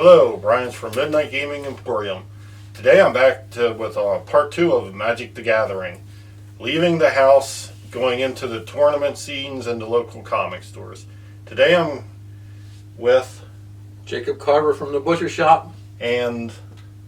Hello, Brian's from Midnight Gaming Emporium. Today I'm back with part 2 of Magic the Gathering. Leaving the house, going into the tournament scenes and the local comic stores. Today I'm with Jacob Carver from the Butcher Shop. And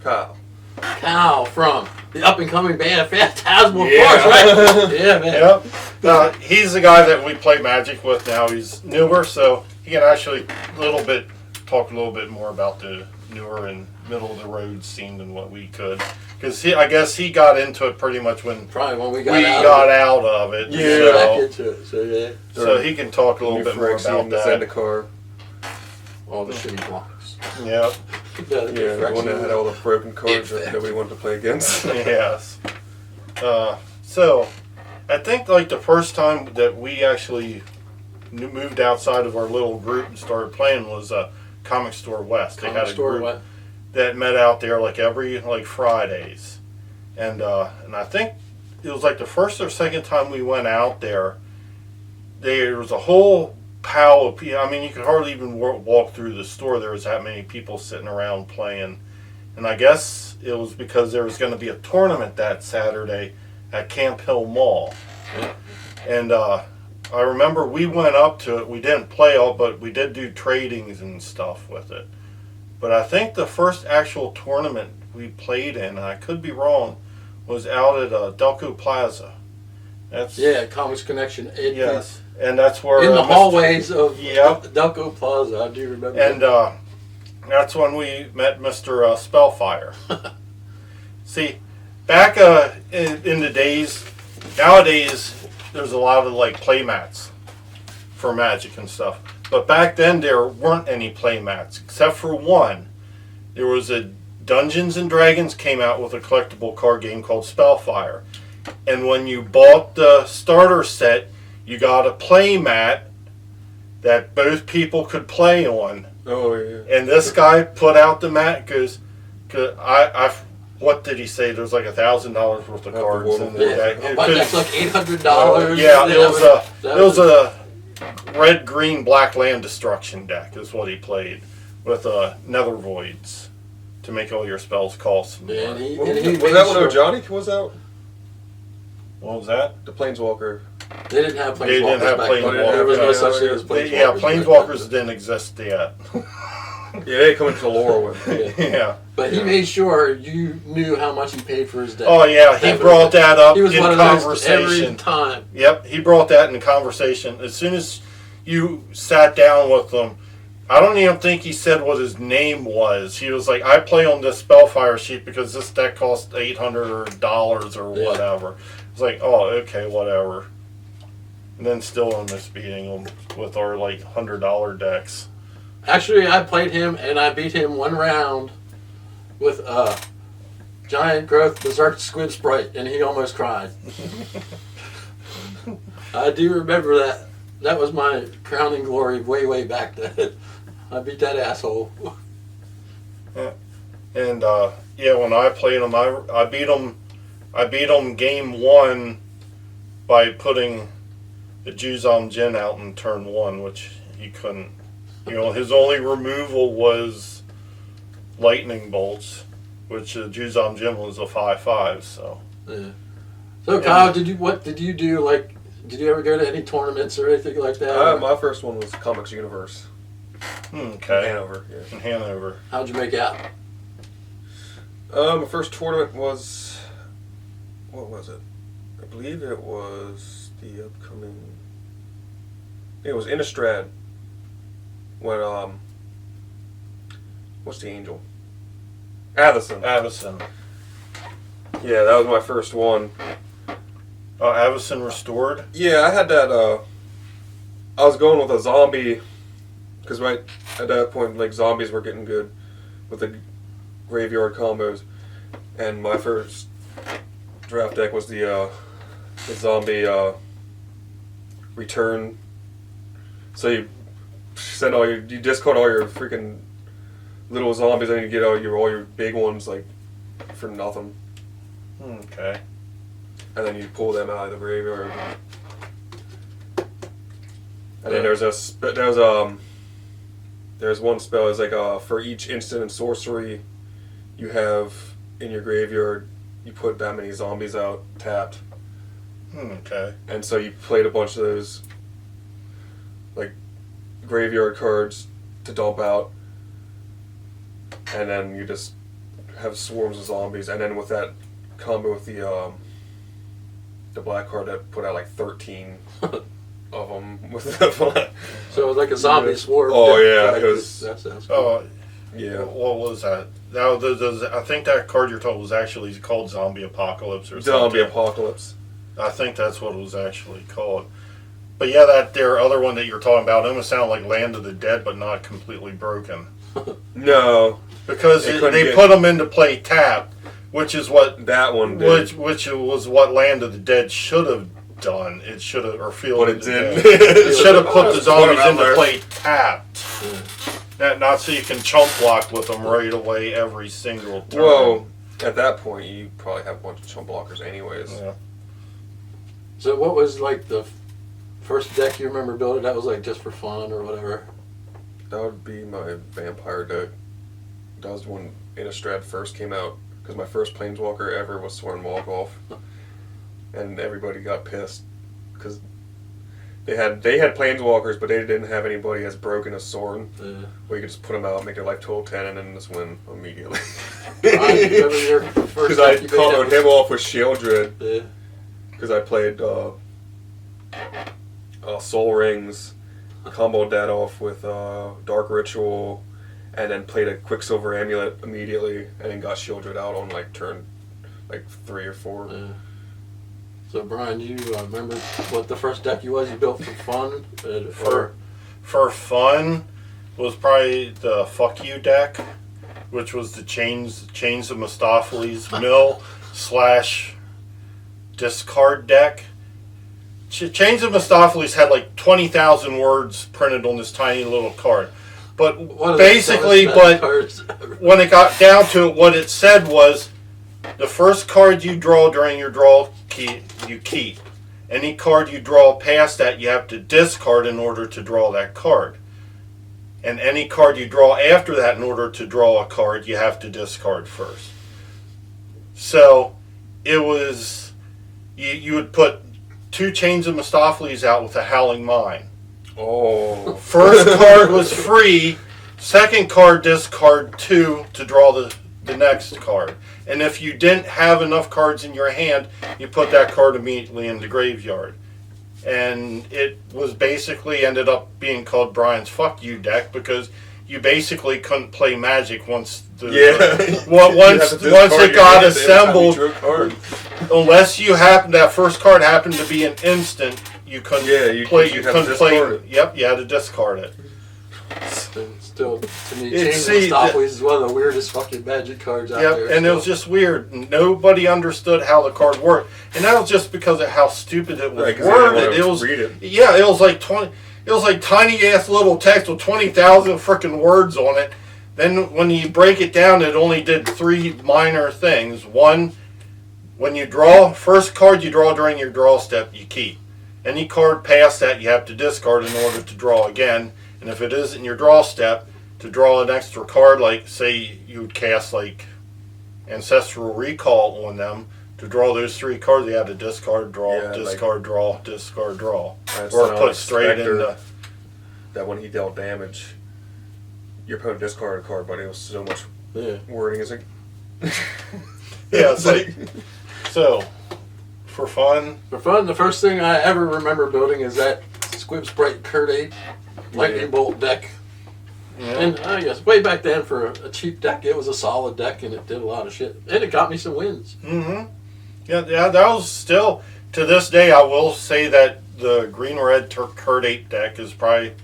Kyle from the up-and-coming band Phantasmal Forces, right? Yeah, man. Yep. He's the guy that we play Magic with now. He's newer, so he can actually talk a little bit more about the newer and middle-of-the-road scene than what we could. Because I guess he got into it pretty much when we got out of it. Yeah, back into it. So, yeah. So he can talk a little bit more about that. Zendikar. All the shitty blocks. Yep. The one that had all the broken cards that nobody wanted to play against. Yes. So, I think like the first time that we actually moved outside of our little group and started playing was Comic Store West. They had a group that met out there like every Fridays, and I think it was like the first or second time we went out there. There was a whole pile of people. I mean, you could hardly even walk through the store. There was that many people sitting around playing, and I guess it was because there was going to be a tournament that Saturday at Camp Hill Mall, and I remember we went up to it. We didn't play all, but we did do tradings and stuff with it. But I think the first actual tournament we played in, and I could be wrong, was out at Delco Plaza. Comics Connection. Yes, and that's where in the hallways of Delco Plaza. I do remember. And that's when we met Mr. Spellfire. See, back in the days, nowadays there's a lot of play mats for Magic and stuff. But back then there weren't any play mats except for one. There was a Dungeons and Dragons came out with a collectible card game called Spellfire. And when you bought the starter set, you got a play mat that both people could play on. Oh, yeah. And this guy put out the mat because what did he say? There's like $1,000 worth of cards in the deck. That's like $800. Yeah, it was a red, green, black land destruction deck is what he played with Nether Voids to make all your spells cost more. Was that when Johnny was out? What was that? The Planeswalker. They didn't have Planeswalkers. They didn't have Planeswalkers. There was no such thing as Planeswalkers. Yeah, Planeswalkers didn't exist yet. Yeah, they come into lore with it. Yeah. But he made sure you knew how much he paid for his deck. Oh, yeah. He brought that up in conversation. Every time. Yep, he brought that in conversation. As soon as you sat down with him, I don't even think he said what his name was. He was like, I play on this Spellfire sheet because this deck costs $800 or whatever. It's like, oh, okay, whatever. And then still almost beating him with our $100 decks. Actually, I played him and I beat him one round with giant growth berserk squid sprite, and he almost cried. I do remember that. That was my crowning glory way back then. I beat that asshole. And when I played him, I beat him game 1 by putting the Juzam Jin out in turn 1, which he couldn't. His only removal was lightning bolts, which Juzam Jin was a 5/5. So. Yeah. So Kyle, did you do? Did you ever go to any tournaments or anything like that? My first one was Comics Universe. Okay. In Hanover. Yeah. In Hanover. How'd you make out? My first tournament was, what was it? I believe it was the upcoming. It was Innistrad. When what's the angel? Avacyn. Yeah, that was my first one. Avacyn Restored? Yeah, I had that, I was going with a zombie, because right at that point, zombies were getting good with the graveyard combos, and my first draft deck was the zombie, return. So you discard all your freaking little zombies, and you get all your big ones, for nothing. Okay. And then you pull them out of the graveyard. And then there was There's one spell. It's like for each instant and sorcery you have in your graveyard, you put that many zombies out tapped. Okay. And so you played a bunch of those like graveyard cards to dump out, and then you just have swarms of zombies. And then with that combo with the black card that put out like 13 of them with the So it was like a zombie swarm. Oh yeah, it was. That sounds cool. Oh, Yeah. what was that? I think that card you're talking was actually called Zombie Apocalypse or something. Zombie Apocalypse. I think that's what it was actually called. But yeah, that there other one that you're talking about almost sounded like Land of the Dead, but not completely broken. No. Because they put them into play tapped, which is what That one did. which was what Land of the Dead should have done. It should have, or Field But of it the didn't. Dead. It should have put the Put 'em zombies out into there. play tapped. Not so you can chump block with them right away every single turn. Well, at that point, you probably have a bunch of chump blockers anyways. Yeah. So what was like the first deck you remember building? That was like just for fun or whatever. That would be my vampire deck. That was when Innistrad first came out, because my first Planeswalker ever was Sorin Walkoff, and everybody got pissed because they had Planeswalkers, but they didn't have anybody as broken as Sorin, where you could just put them out, make their life total 10, and then just win immediately. Ryan, you remember your first Because deck I you colored made him off with Shieldred, Yeah. because I played Soul Rings, comboed that off with Dark Ritual, and then played a Quicksilver Amulet immediately, and then got Shieldred out on like turn 3 or 4. Yeah. So Brian, do you remember what the first deck you built for fun? For fun was probably the Fuck You deck, which was the Chains of Mephistophles mill / discard deck. Chains of Mephistophles had like 20,000 words printed on this tiny little card. But basically, when it got down to it, what it said was, the first card you draw during your draw you keep. Any card you draw past that, you have to discard in order to draw that card. And any card you draw after that, in order to draw a card, you have to discard first. So, it was, you would put 2 Chains of Mephistophles out with a Howling Mine. Oh. First card was free. Second card, discard 2 to draw the next card. And if you didn't have enough cards in your hand, you put that card immediately in the graveyard. And it was basically ended up being called Brian's Fuck You deck, because you basically couldn't play Magic once once it got assembled. Unless that first card happened to be an instant, you couldn't play. You couldn't play. Yep, you had to discard it. Still, to me, Chains of Mephistophles is one of the weirdest fucking Magic cards out there. And it was just weird. Nobody understood how the card worked, and that was just because of how stupid it was worded. It was like 20. It was like tiny ass little text with 20,000 freaking words on it. Then when you break it down, it only did 3 minor things. One, when you draw, first card you draw during your draw step, you keep. Any card past that, you have to discard in order to draw again. And if it isn't your draw step, to draw an extra card, like say you would cast like Ancestral Recall on them, to draw those 3 cards, you had to discard, draw, discard, draw, discard, draw. Or put straight into... That when he dealt damage, your opponent discarded a card, but it was so much wording. It's like... yeah, it's like... So, for fun... For fun, the first thing I ever remember building is that Squib Sprite Curd Lightning Bolt deck. Yeah. And I guess way back then, for a cheap deck, it was a solid deck, and it did a lot of shit. And it got me some wins. Mm-hmm. Yeah, that was still, to this day, I will say that the Green-Red Curd Ape deck is probably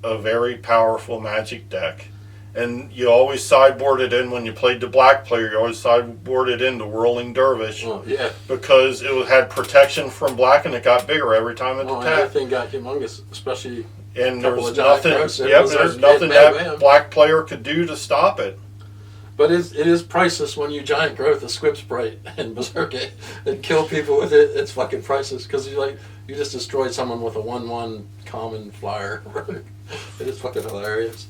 a very powerful Magic deck. And you always sideboard it in when you played the black player. You always sideboard it in the Whirling Dervish. Oh, yeah. Because it had protection from black, and it got bigger every time it attacked. That thing got humongous, especially... And there's nothing that black player could do to stop it. But it is priceless when you giant growth a Squib Sprite and Berserk it and kill people with it. It's fucking priceless, because you just destroyed someone with a 1/1 common flyer. It is fucking hilarious.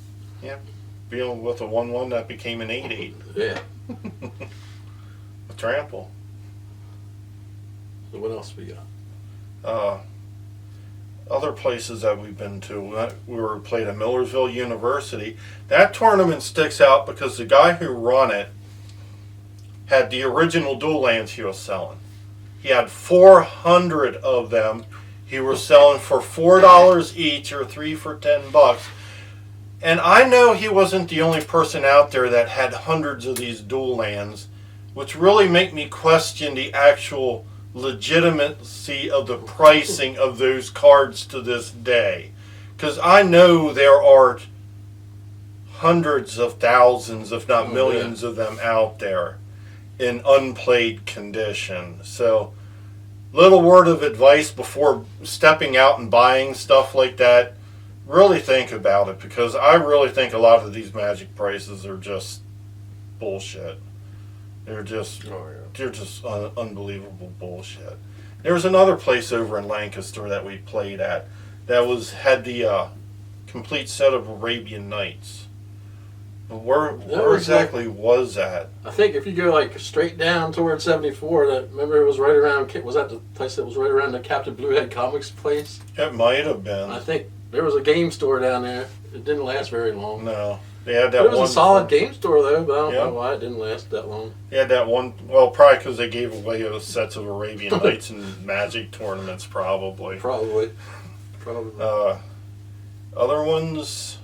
Dealing with a 1/1 that became an 8/8. Yeah. A trample. So what else we got? Other places that we've been to, we played at Millersville University. That tournament sticks out because the guy who run it had the original dual lands he was selling. He had 400 of them. He was selling for $4 each, or 3 for $10. And I know he wasn't the only person out there that had hundreds of these dual lands, which really make me question the actual legitimacy of the pricing of those cards to this day. Because I know there are hundreds of thousands, if not millions of them out there in unplayed condition. So, little word of advice before stepping out and buying stuff like that, really think about it, because I really think a lot of these Magic prices are just bullshit. They're just unbelievable bullshit. There was another place over in Lancaster that we played at that had the complete set of Arabian Nights. But where exactly was that? I think if you go like straight down toward 74, remember it was right around. Was that the place that was right around the Captain Bluehead Comics place? It might have been. I think there was a game store down there. It didn't last very long. No. They had that it was a solid game store though, but I don't know why it didn't last that long. They had that one, well, probably because they gave away those sets of Arabian Nights in Magic tournaments, probably. Probably. Other ones,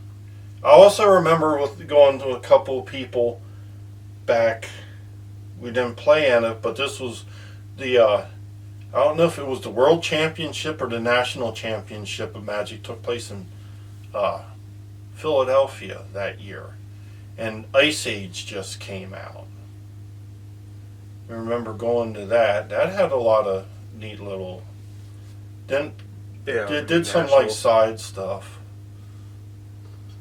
I also remember going to a couple of people back, we didn't play in it, but this was the, I don't know if it was the World Championship or the National Championship of Magic, took place in Philadelphia that year, and Ice Age just came out. I remember going to that. That had a lot of neat little. Did some like side stuff.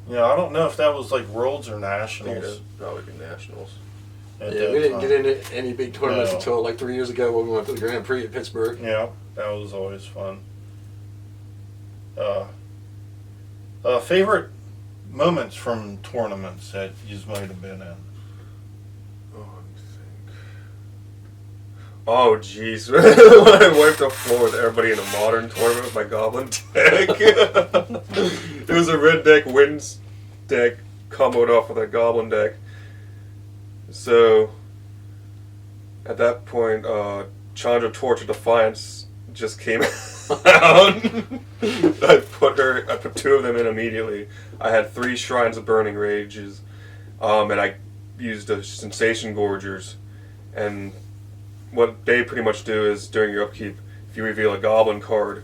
I don't know if that was like Worlds or Nationals. Probably be Nationals. We didn't get into any big tournaments until like 3 years ago when we went to the Grand Prix at Pittsburgh. Yeah, that was always fun. Favorite moments from tournaments that you might have been in? Oh, jeez. When I wiped the floor with everybody in a modern tournament with my Goblin deck. It was a red deck wins deck comboed off with a Goblin deck. So, at that point, Chandra Torch of Defiance just came out. I put 2 of them in immediately. I had 3 Shrines of Burning Rages, and I used the Sensation Gorgers, and what they pretty much do is, during your upkeep, if you reveal a Goblin card,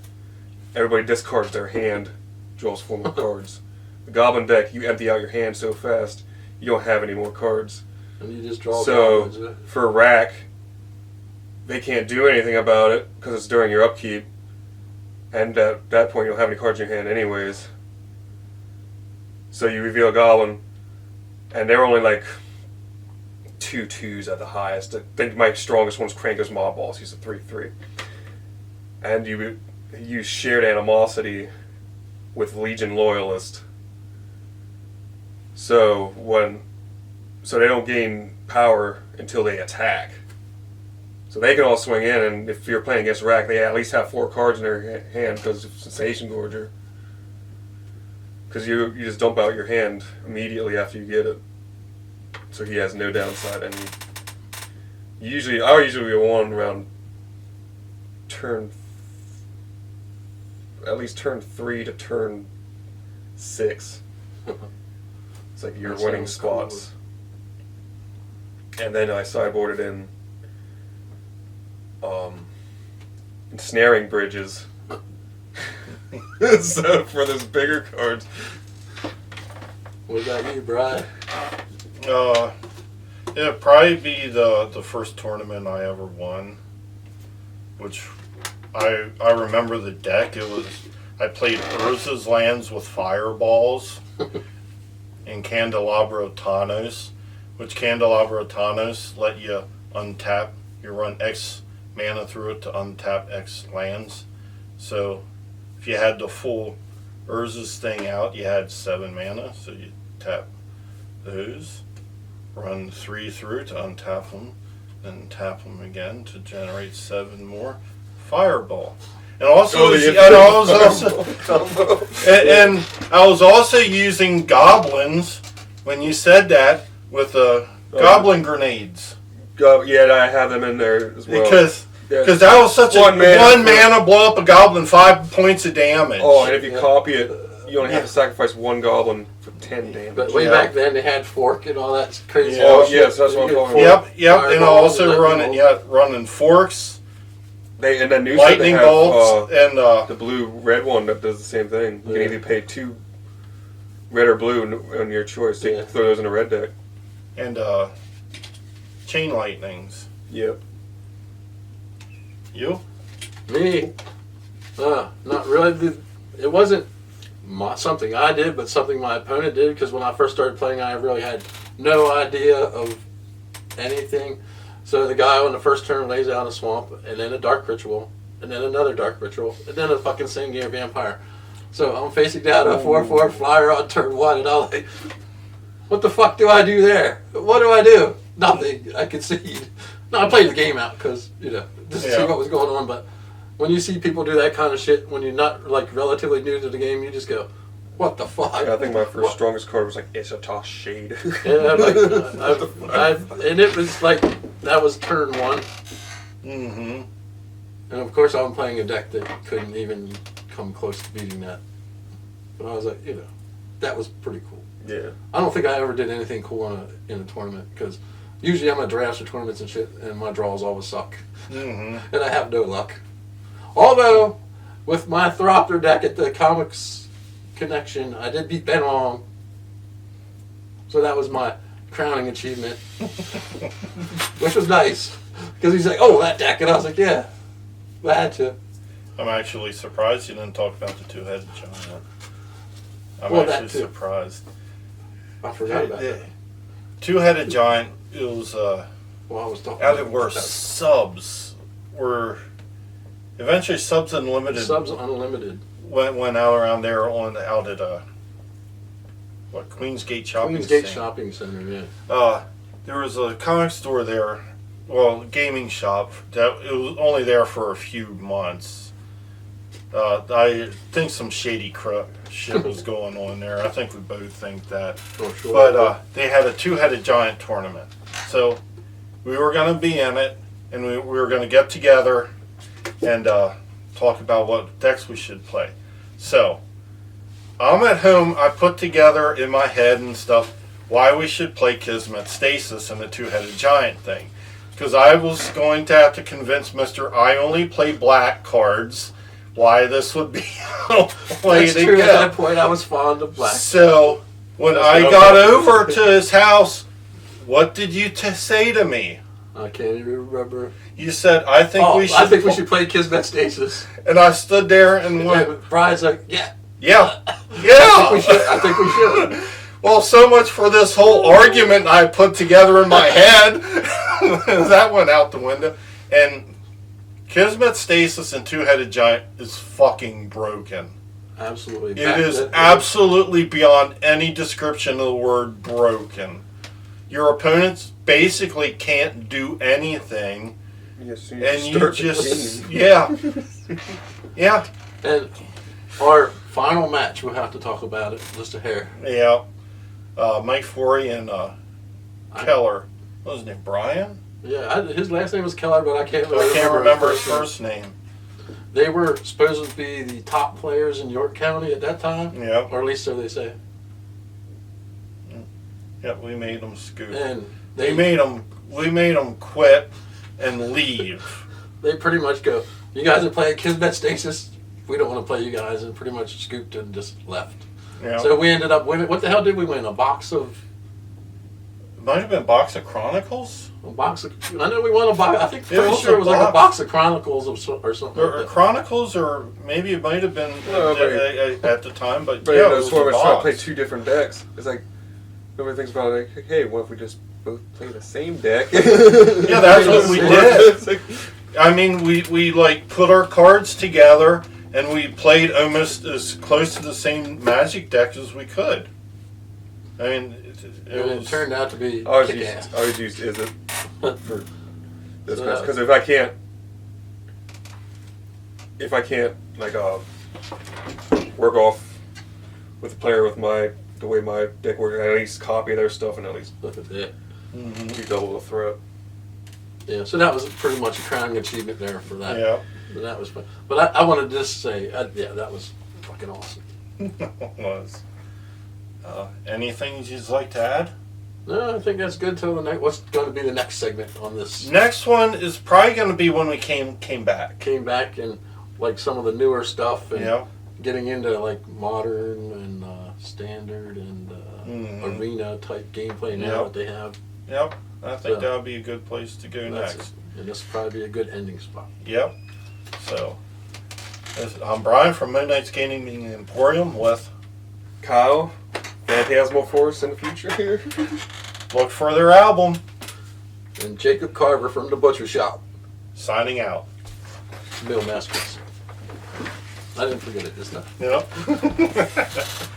everybody discards their hand, draws 4 more cards. The Goblin deck, you empty out your hand so fast, you don't have any more cards. And you just draw goblins. So, for Rack, they can't do anything about it, because it's during your upkeep, and at that point you don't have any cards in your hand anyways. So you reveal a Goblin, and they're only like 2/2s at the highest. I think my strongest one's Kranker's Mob Balls. He's a 3/3. And you use Shared Animosity with Legion Loyalist. So they don't gain power until they attack. So they can all swing in, and if you're playing against Rack, they at least have 4 cards in their hand because of Sensation Gorger. Because you just dump out your hand immediately after you get it. So he has no downside, and I usually go on around at least turn 3 to turn 6. It's like your winning spots. Cool. And then I sideboarded in Ensnaring Bridges. So for those bigger cards. What about you, Brian? It'd probably be the first tournament I ever won, which I remember the deck. I played Urza's Lands with Fireballs and Candelabra Thanos, which Candelabra Thanos let you untap. You run X mana through it to untap X lands. So if you had the full Urza's thing out, you had 7 mana, so you tap those, run 3 through to untap them, then tap them again to generate 7 more Fireball. And also, and I was also using goblins when you said that with goblin grenades. Yeah, I have them in there as well. Because that was such one mana blow up a goblin, 5 points of damage. Oh, and if you copy it, you only have to sacrifice 1 goblin for 10 damage. But way back then, they had fork and all that crazy. Yeah. Oh, yes, that's what I'm talking about. Yep. And also running forks. And then lightning bolts and the blue-red one that does the same thing. You can either pay 2 red or blue on your choice. So you can throw those in a red deck. And chain lightnings. Yep. You? Me? Not really. It wasn't something I did, but something my opponent did. Because when I first started playing, I really had no idea of anything. So the guy on the first turn lays out a swamp, and then a dark ritual, and then another dark ritual, and then a fucking Same-Gear Vampire. So I'm facing down a 4/4 flyer on turn 1, and I'm like, what the fuck do I do there? What do I do? Nothing. I concede. No, I played the game out because, just to see what was going on. But when you see people do that kind of shit, when you're not like relatively new to the game, you just go, what the fuck? Yeah, I think my first strongest card was like, it's a toss shade. Yeah, and it was like, that was turn 1. Mm-hmm. And of course, I'm playing a deck that couldn't even come close to beating that. But I was like, that was pretty cool. Yeah. I don't think I ever did anything cool in a tournament because usually I'm at drafts or tournaments and shit, and my draws always suck. Mm-hmm. And I have no luck. Although, with my Thropter deck at the Comics Connection, I did beat Ben Long. So that was my crowning achievement. Which was nice. Because he's like, oh, that deck. And I was like, yeah, I had to. I'm actually surprised you didn't talk about the 2-headed giant. I'm Well, actually surprised. I forgot about that. 2-headed giant, it was Well, I was talking out about of where subs were eventually Subs Unlimited. Subs Unlimited. Went out around there out at Queensgate Shopping Center. Shopping Center, yeah. There was a comic store there, gaming shop that it was only there for a few months. I think some shady shit was going on there. I think we both think that. Oh, sure. But they had a 2-headed giant tournament, so we were going to be in it, and we were going to get together and talk about what decks we should play. So, I'm at home, I put together in my head and stuff why we should play Kismet Stasis and the 2-headed giant thing. Because I was going to have to convince Mr. I only play black cards why this would be a way That's to true. go. At that point, I was fond of black. So, when I got over to his house, what did you say to me? I can't even remember. You said, I think we should play Kismet Stasis. And I stood there and went, Brian's like, yeah. I think we should. Well, so much for this whole argument I put together in my head. That went out the window. And Kismet Stasis and 2-headed giant is fucking broken. Absolutely. It is absolutely beyond any description of the word broken. Your opponents basically can't do anything. Yes, And you just, yeah. And our final match, we'll have to talk about it just a hair. Yeah. Mike Forey and Keller. What was his name? Brian? Yeah, his last name was Keller, but I can't remember his first name. They were supposed to be the top players in York County at that time. Yeah. Or at least so they say. Yeah, we made them scoop. And we made them quit and leave. They pretty much go, you guys are playing Kismet Stasis, we don't want to play you guys, and pretty much scooped and just left. Yeah. So we ended up winning. What the hell did we win? A box of... It might have been Box of Chronicles? I know we won a box. I think pretty sure it was like a box of Chronicles or something. Or Chronicles, or maybe it might have been at the time, but yeah, it was was trying to play 2 different decks. It's like, nobody thinks about it, like, hey, what if we just both play the same deck? Yeah, that's what we did. I mean, we like put our cards together and we played almost as close to the same Magic deck as we could. I mean, It turned out to be I kick-ass. always use is it for this So, because if I can't like work off with the player with the way my deck works, I at least copy their stuff and at least Yeah. do double the threat. Yeah, so that was pretty much a crowning achievement there for that. Yeah. But that was fun. But I wanted to just say, yeah, that was fucking awesome. It was. Anything you'd like to add? No, I think that's good till the next. What's going to be the next segment on this? Next one is probably going to be when we came back. Came back and like some of the newer stuff and Yeah. getting into like modern and standard and arena type gameplay now Yep. that they have. Yep. I think So- that would be a good place to go That's next. it. And this will probably be a good ending spot. Yep. So, I'm Brian from Midnight's Gaming Emporium with Kyle, Phantasmal Force in the future here. Look for their album. And Jacob Carver from the Butcher Shop. Signing out. Mill Masters. I didn't forget it this time. Yep.